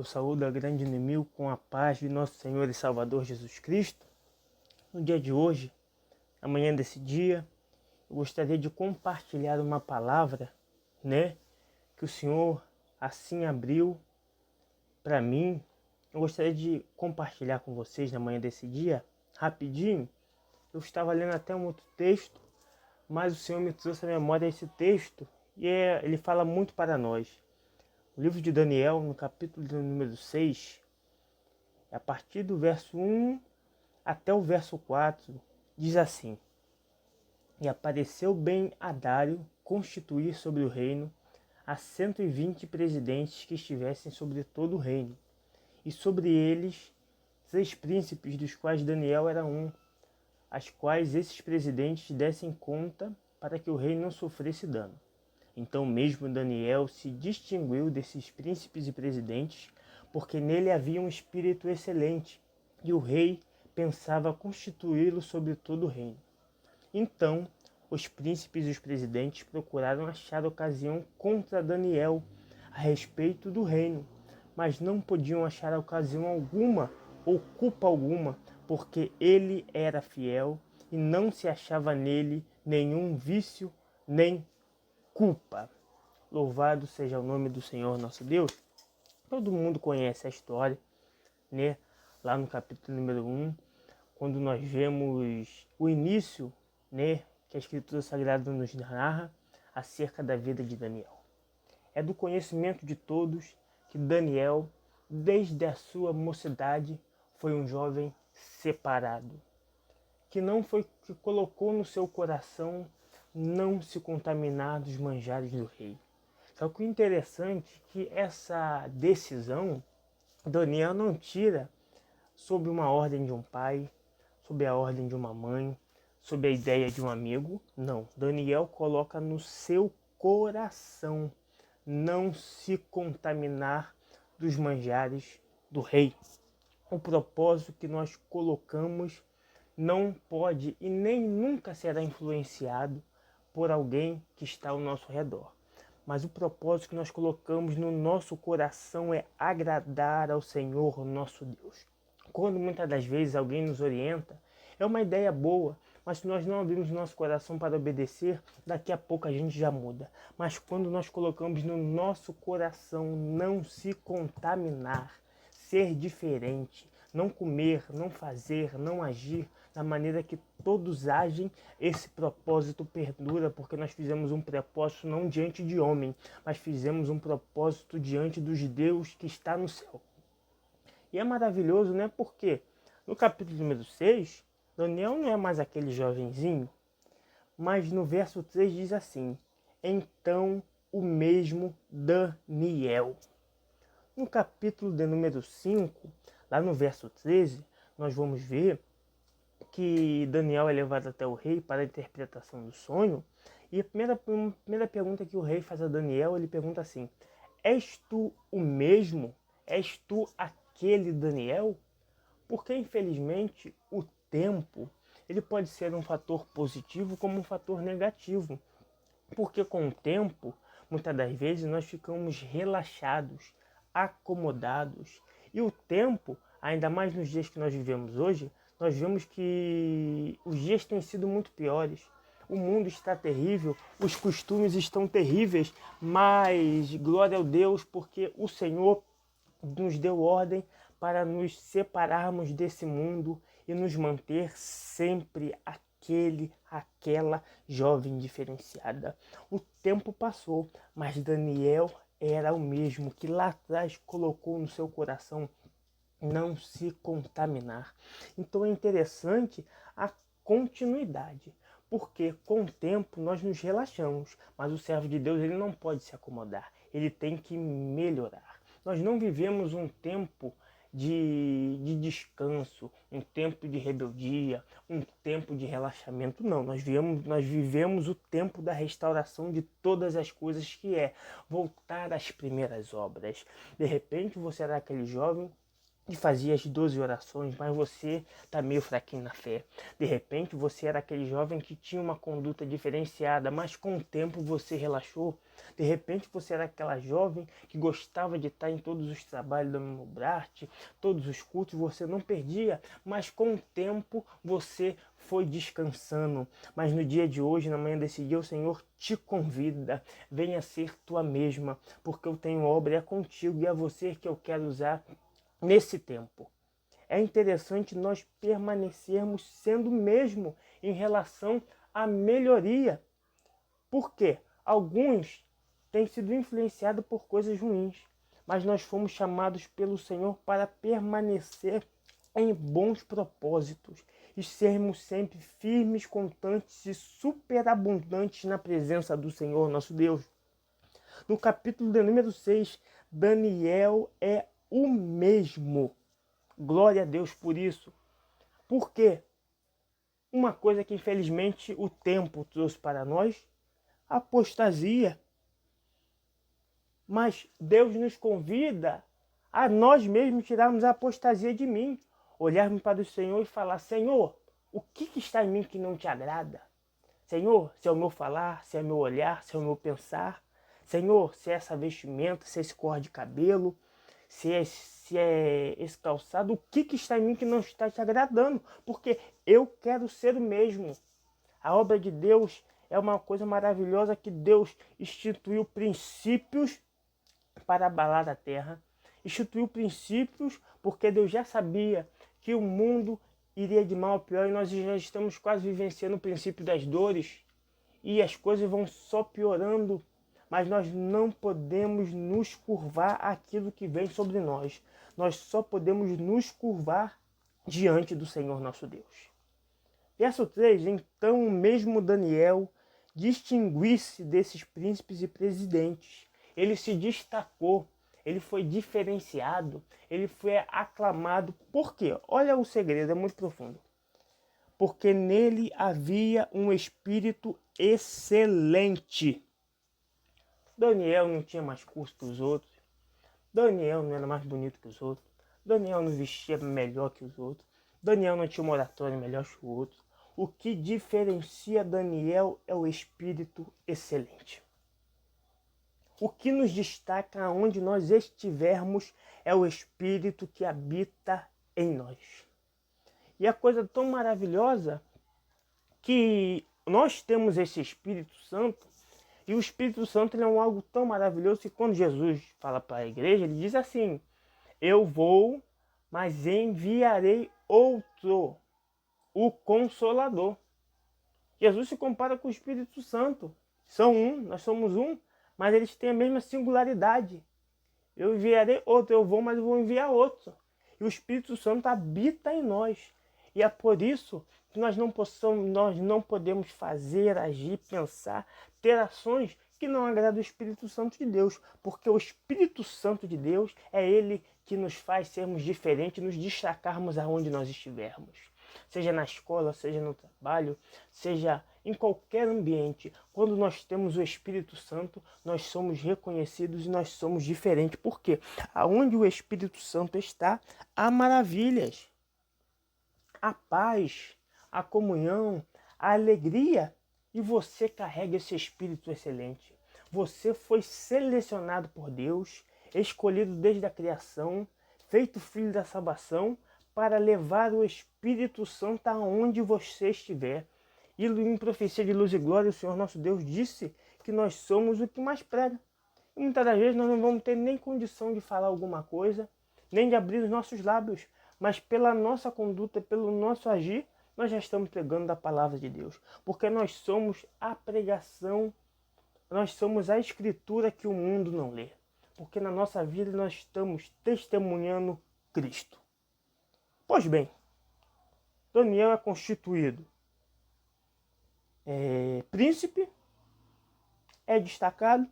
Eu saúdo a grande inimigo com a paz de nosso Senhor e Salvador Jesus Cristo. No dia de hoje, amanhã desse dia, eu gostaria de compartilhar uma palavra, que o Senhor assim abriu para mim. Eu gostaria de compartilhar com vocês na manhã desse dia, rapidinho. Eu estava lendo até um outro texto, mas o Senhor me trouxe à memória esse texto e ele fala muito para nós. O livro de Daniel, no capítulo número 6, a partir do verso 1 até o verso 4, diz assim: E apareceu bem a Dário constituir sobre o reino a 120 presidentes que estivessem sobre todo o reino, e sobre eles 3 príncipes, dos quais Daniel era um, as quais esses presidentes dessem conta para que o rei não sofresse dano. Então mesmo Daniel se distinguiu desses príncipes e presidentes, porque nele havia um espírito excelente, e o rei pensava constituí-lo sobre todo o reino. Então os príncipes e os presidentes procuraram achar ocasião contra Daniel a respeito do reino, mas não podiam achar ocasião alguma ou culpa alguma, porque ele era fiel e não se achava nele nenhum vício nem culpa. Louvado seja o nome do Senhor nosso Deus. Todo mundo conhece a história, Lá no capítulo número 1, quando nós vemos o início, que a Escritura Sagrada nos narra acerca da vida de Daniel. É do conhecimento de todos que Daniel, desde a sua mocidade, foi um jovem separado, que colocou no seu coração não se contaminar dos manjares do rei. Só que o interessante é que essa decisão Daniel não tira sob uma ordem de um pai, sob a ordem de uma mãe, sob a ideia de um amigo. Não, Daniel coloca no seu coração não se contaminar dos manjares do rei. O propósito que nós colocamos não pode e nem nunca será influenciado por alguém que está ao nosso redor. Mas o propósito que nós colocamos no nosso coração é agradar ao Senhor nosso Deus. Quando muitas das vezes alguém nos orienta, é uma ideia boa, mas se nós não abrirmos nosso coração para obedecer, daqui a pouco a gente já muda. Mas quando nós colocamos no nosso coração não se contaminar, ser diferente, não comer, não fazer, não agir da maneira que todos agem, esse propósito perdura, porque nós fizemos um propósito não diante de homem, mas fizemos um propósito diante dos Deus que está no céu. E é maravilhoso, Porque no capítulo número 6, Daniel não é mais aquele jovenzinho, mas no verso 3 diz assim: Então o mesmo Daniel. No capítulo de número 5, lá no verso 13, nós vamos ver que Daniel é levado até o rei para a interpretação do sonho. E a primeira pergunta que o rei faz a Daniel, ele pergunta assim: És tu o mesmo? És tu aquele Daniel? Porque infelizmente o tempo ele pode ser um fator positivo como um fator negativo. Porque com o tempo, muitas das vezes nós ficamos relaxados, acomodados. E o tempo, ainda mais nos dias que nós vivemos hoje, nós vemos que os dias têm sido muito piores. O mundo está terrível, os costumes estão terríveis, mas glória ao Deus, porque o Senhor nos deu ordem para nos separarmos desse mundo e nos manter sempre aquela jovem diferenciada. O tempo passou, mas Daniel era o mesmo que lá atrás colocou no seu coração não se contaminar. Então é interessante a continuidade, porque com o tempo nós nos relaxamos, mas o servo de Deus ele não pode se acomodar, ele tem que melhorar. Nós não vivemos um tempo de descanso, um tempo de rebeldia, um tempo de relaxamento. Não, nós vivemos o tempo da restauração de todas as coisas, que é voltar às primeiras obras. De repente você era aquele jovem e fazia as 12 orações, mas você está meio fraquinho na fé. De repente você era aquele jovem que tinha uma conduta diferenciada, mas com o tempo você relaxou. De repente você era aquela jovem que gostava de estar em todos os trabalhos da Mobrart, todos os cultos, você não perdia, mas com o tempo você foi descansando. Mas no dia de hoje, na manhã desse dia, o Senhor te convida, venha ser tua mesma, porque eu tenho obra é contigo e é você que eu quero usar nesse tempo. É interessante nós permanecermos sendo mesmo em relação à melhoria. Por quê? Alguns têm sido influenciados por coisas ruins, mas nós fomos chamados pelo Senhor para permanecer em bons propósitos e sermos sempre firmes, constantes e superabundantes na presença do Senhor nosso Deus. No capítulo de número 6, Daniel é o mesmo. Glória a Deus por isso. Por quê? Uma coisa que infelizmente o tempo trouxe para nós, apostasia. Mas Deus nos convida a nós mesmos tirarmos a apostasia de mim. Olharmos para o Senhor e falar: Senhor, o que está em mim que não te agrada? Senhor, se é o meu falar, se é o meu olhar, se é o meu pensar. Senhor, se é essa vestimenta, se é esse cor de cabelo, se é esse calçado, o que está em mim que não está te agradando? Porque eu quero ser o mesmo. A obra de Deus é uma coisa maravilhosa que Deus instituiu princípios para abalar a terra. Instituiu princípios porque Deus já sabia que o mundo iria de mal a pior e nós já estamos quase vivenciando o princípio das dores e as coisas vão só piorando, mas nós não podemos nos curvar àquilo que vem sobre nós. Nós só podemos nos curvar diante do Senhor nosso Deus. Verso 3, então o mesmo Daniel distinguisse desses príncipes e presidentes. Ele se destacou, ele foi diferenciado, ele foi aclamado. Por quê? Olha o segredo, é muito profundo. Porque nele havia um espírito excelente. Daniel não tinha mais curso que os outros. Daniel não era mais bonito que os outros. Daniel não vestia melhor que os outros. Daniel não tinha uma oratória melhor que o outro. O que diferencia Daniel é o espírito excelente. O que nos destaca aonde nós estivermos é o espírito que habita em nós. E a coisa tão maravilhosa que nós temos esse Espírito Santo, e o Espírito Santo ele é algo tão maravilhoso que quando Jesus fala para a igreja, ele diz assim: eu vou, mas enviarei outro, o Consolador. Jesus se compara com o Espírito Santo. São um, nós somos um, mas eles têm a mesma singularidade. Eu enviarei outro, eu vou, mas eu vou enviar outro. E o Espírito Santo habita em nós. E é por isso que nós não podemos fazer, agir, pensar, ter ações que não agradam o Espírito Santo de Deus. Porque o Espírito Santo de Deus é ele que nos faz sermos diferentes, nos destacarmos aonde nós estivermos. Seja na escola, seja no trabalho, seja em qualquer ambiente. Quando nós temos o Espírito Santo, nós somos reconhecidos e nós somos diferentes. Por quê? Aonde o Espírito Santo está, há maravilhas. A paz, a comunhão, a alegria. E você carrega esse Espírito excelente. Você foi selecionado por Deus, escolhido desde a criação, feito filho da salvação, para levar o Espírito Santo aonde você estiver. E em Profecia de Luz e Glória, o Senhor nosso Deus disse que nós somos o que mais prega. E muitas das vezes nós não vamos ter nem condição de falar alguma coisa, nem de abrir os nossos lábios, mas pela nossa conduta, pelo nosso agir, nós já estamos pregando da palavra de Deus. Porque nós somos a pregação, nós somos a escritura que o mundo não lê. Porque na nossa vida nós estamos testemunhando Cristo. Pois bem, Daniel é constituído príncipe, é destacado,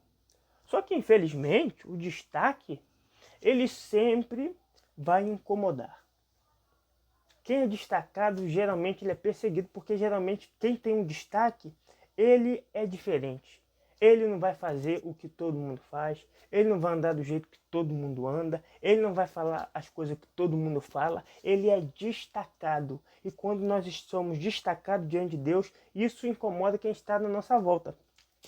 só que infelizmente o destaque ele sempre vai incomodar. Quem é destacado geralmente ele é perseguido, porque geralmente quem tem um destaque ele é diferente. Ele não vai fazer o que todo mundo faz, ele não vai andar do jeito que todo mundo anda, ele não vai falar as coisas que todo mundo fala, ele é destacado. E quando nós somos destacados diante de Deus, isso incomoda quem está na nossa volta.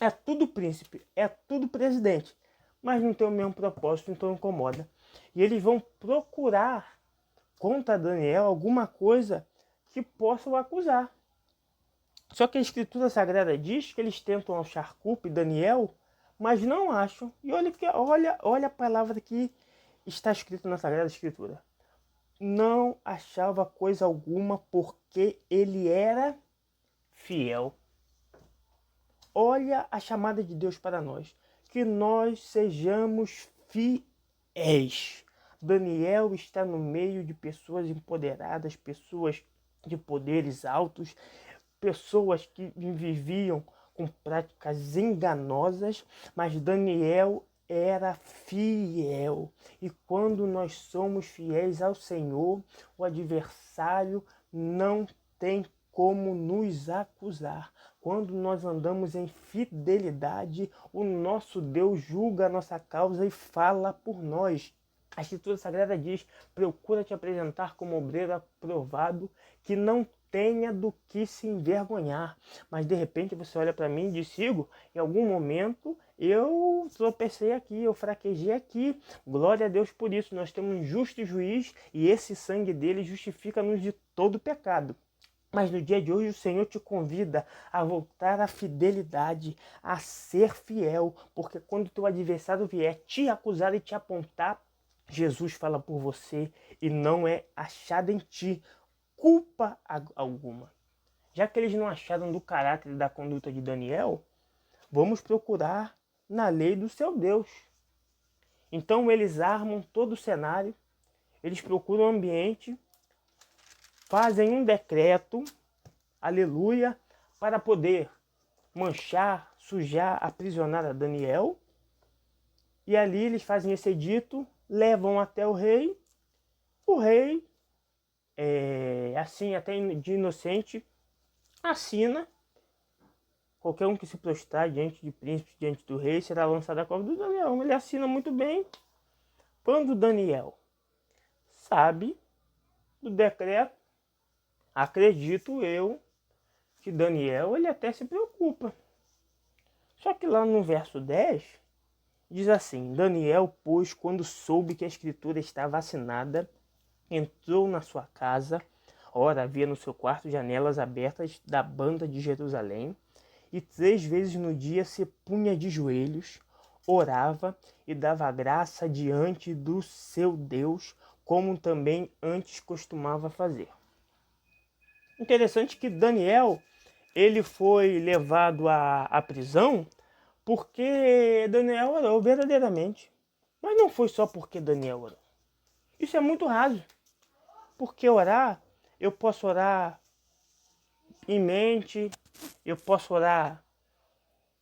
É tudo príncipe, é tudo presidente, mas não tem o mesmo propósito, então incomoda. E eles vão procurar contra Daniel alguma coisa que possa o acusar. Só que a Escritura Sagrada diz que eles tentam achar culpa em Daniel, mas não acham. E olha a palavra que está escrita na Sagrada Escritura. Não achava coisa alguma porque ele era fiel. Olha a chamada de Deus para nós. Que nós sejamos fiéis. Daniel está no meio de pessoas empoderadas, pessoas de poderes altos, pessoas que viviam com práticas enganosas, mas Daniel era fiel. E quando nós somos fiéis ao Senhor, o adversário não tem como nos acusar. Quando nós andamos em fidelidade, o nosso Deus julga a nossa causa e fala por nós. A Escritura Sagrada diz: procura te apresentar como obreiro aprovado, que não tenha do que se envergonhar. Mas de repente você olha para mim e diz: Sigo, em algum momento eu tropecei aqui, eu fraquejei aqui. Glória a Deus por isso. Nós temos um justo juiz e esse sangue dele justifica-nos de todo pecado. Mas no dia de hoje o Senhor te convida a voltar à fidelidade, a ser fiel, porque quando o teu adversário vier te acusar e te apontar, Jesus fala por você e não é achado em ti culpa alguma. Já que eles não acharam do caráter e da conduta de Daniel, vamos procurar na lei do seu Deus. Então eles armam todo o cenário, eles procuram o ambiente, fazem um decreto, aleluia, para poder manchar, sujar, aprisionar a Daniel. E ali eles fazem esse edito, levam até o rei assim até de inocente, assina. Qualquer um que se prostrar diante de príncipes, diante do rei, será lançado à cova do Daniel. Ele assina muito bem. Quando Daniel sabe do decreto, acredito eu que Daniel ele até se preocupa. Só que lá no verso 10, diz assim: Daniel, pois, quando soube que a escritura estava assinada, entrou na sua casa. Ora, havia no seu quarto janelas abertas da banda de Jerusalém, e 3 vezes no dia se punha de joelhos, orava e dava graça diante do seu Deus, como também antes costumava fazer. Interessante que Daniel ele foi levado à prisão porque Daniel orou verdadeiramente. Mas não foi só porque Daniel orou. Isso é muito raso. Porque orar, eu posso orar em mente, eu posso orar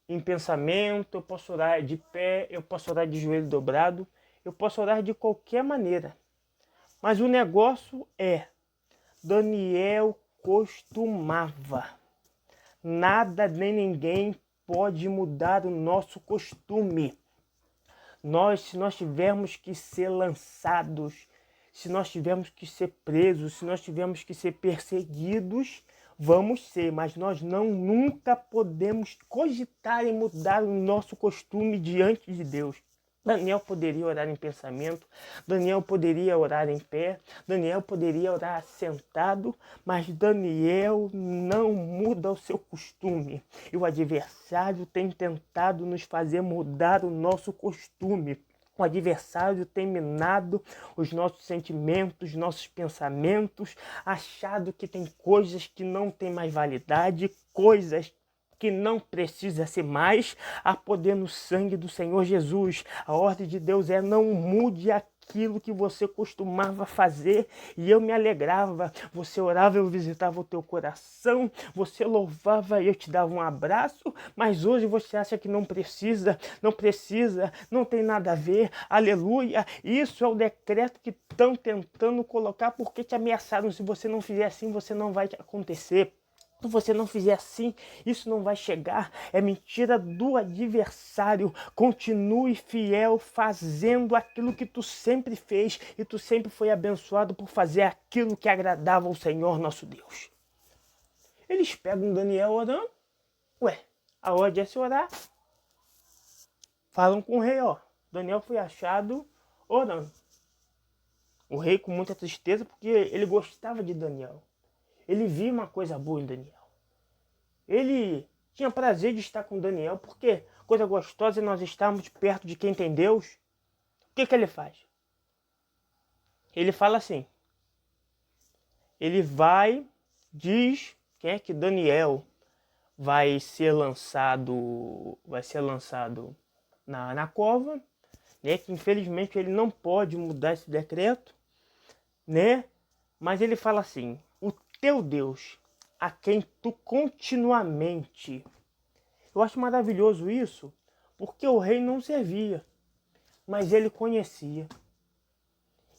em pensamento, eu posso orar de pé, eu posso orar de joelho dobrado, eu posso orar de qualquer maneira. Mas o negócio é, Daniel costumava. Nada nem ninguém pode mudar o nosso costume. Se nós tivermos que ser lançados, se nós tivermos que ser presos, se nós tivermos que ser perseguidos, vamos ser, mas nós nunca podemos cogitar em mudar o nosso costume diante de Deus. Daniel poderia orar em pensamento, Daniel poderia orar em pé, Daniel poderia orar sentado, mas Daniel não muda o seu costume. E o adversário tem tentado nos fazer mudar o nosso costume. O adversário tem minado os nossos sentimentos, nossos pensamentos, achado que tem coisas que não têm mais validade, coisas que não precisa ser mais, a poder no sangue do Senhor Jesus. A ordem de Deus é: não mude aquilo que você costumava fazer. E eu me alegrava, você orava, eu visitava o teu coração, você louvava e eu te dava um abraço, mas hoje você acha que não precisa, não tem nada a ver, aleluia. Isso é o decreto que estão tentando colocar porque te ameaçaram: se você não fizer assim, você não vai acontecer. Se você não fizer assim, isso não vai chegar. É mentira do adversário. Continue fiel fazendo aquilo que tu sempre fez e tu sempre foi abençoado por fazer aquilo que agradava ao Senhor nosso Deus. Eles pegam Daniel orando. Ué, a ordem é se orar. Falam com o rei, ó. Daniel foi achado orando. O rei com muita tristeza porque ele gostava de Daniel. Ele via uma coisa boa em Daniel. Ele tinha prazer de estar com Daniel, porque coisa gostosa é nós estarmos perto de quem tem Deus. O que ele faz? Ele fala assim. Ele vai, diz quem é que Daniel vai ser lançado na cova, né? Que infelizmente ele não pode mudar esse decreto, né? Mas ele fala assim: o teu Deus, a quem tu continuamente. Eu acho maravilhoso isso, porque o rei não servia, mas ele conhecia.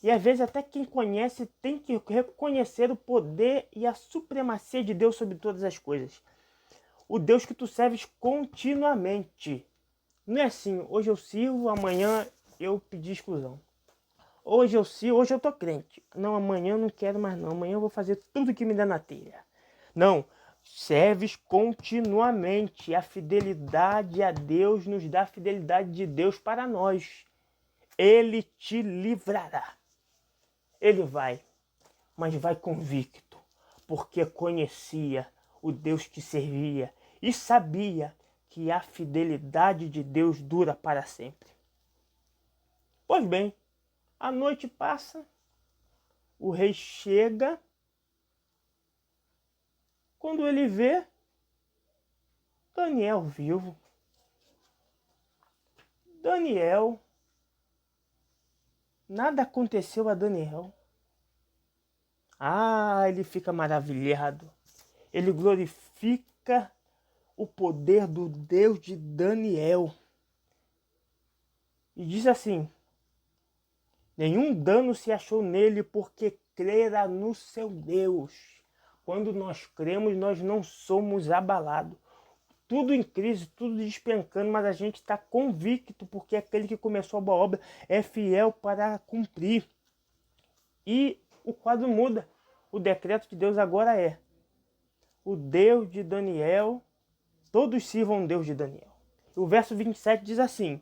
E às vezes até quem conhece tem que reconhecer o poder e a supremacia de Deus sobre todas as coisas. O Deus que tu serves continuamente. Não é assim, hoje eu sirvo, amanhã eu pedi exclusão. Hoje eu tô crente. Não, amanhã eu não quero mais não. Amanhã eu vou fazer tudo que me dá na telha. Não, serves continuamente. A fidelidade a Deus nos dá a fidelidade de Deus para nós. Ele te livrará. Ele vai, mas vai convicto, porque conhecia o Deus que servia e sabia que a fidelidade de Deus dura para sempre. Pois bem, a noite passa, o rei chega, quando ele vê Daniel vivo. Daniel, nada aconteceu a Daniel. Ele fica maravilhado. Ele glorifica o poder do Deus de Daniel. E diz assim: nenhum dano se achou nele porque crera no seu Deus. Quando nós cremos, nós não somos abalados. Tudo em crise, tudo despencando, mas a gente está convicto porque aquele que começou a boa obra é fiel para cumprir. E o quadro muda. O decreto de Deus agora é: o Deus de Daniel, todos sirvam o Deus de Daniel. O verso 27 diz assim: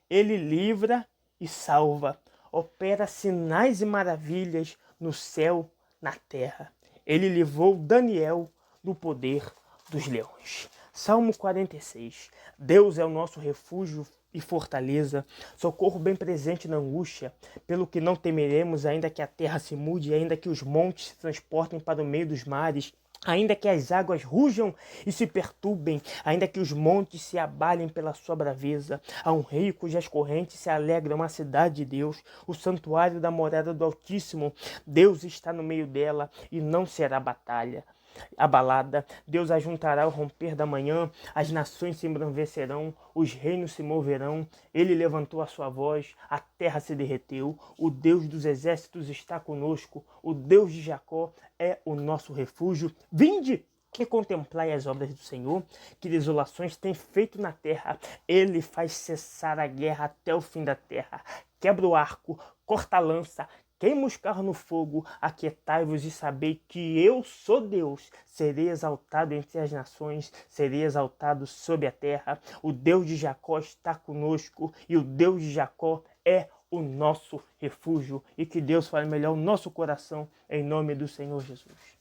ele livra e salva, opera sinais e maravilhas no céu, na terra. Ele livrou Daniel do poder dos leões. Salmo 46. Deus é o nosso refúgio e fortaleza, socorro bem presente na angústia, pelo que não temeremos, ainda que a terra se mude, ainda que os montes se transportem para o meio dos mares, ainda que as águas rujam e se perturbem, ainda que os montes se abalem pela sua braveza. Há um rei cujas correntes se alegram, a cidade de Deus, o santuário da morada do Altíssimo. Deus está no meio dela e não será batalha abalada. Deus ajuntará ao romper da manhã, as nações se embranvecerão, os reinos se moverão. Ele levantou a sua voz, a terra se derreteu. O Deus dos exércitos está conosco, o Deus de Jacó é o nosso refúgio. Vinde e contemplai as obras do Senhor, que desolações tem feito na terra. Ele faz cessar a guerra até o fim da terra. Quebra o arco, corta a lança, queima os carros no fogo, aquietai-vos e sabei que eu sou Deus. Serei exaltado entre as nações, serei exaltado sobre a terra. O Deus de Jacó está conosco e o Deus de Jacó é o nosso refúgio. E que Deus fale melhor o nosso coração, em nome do Senhor Jesus.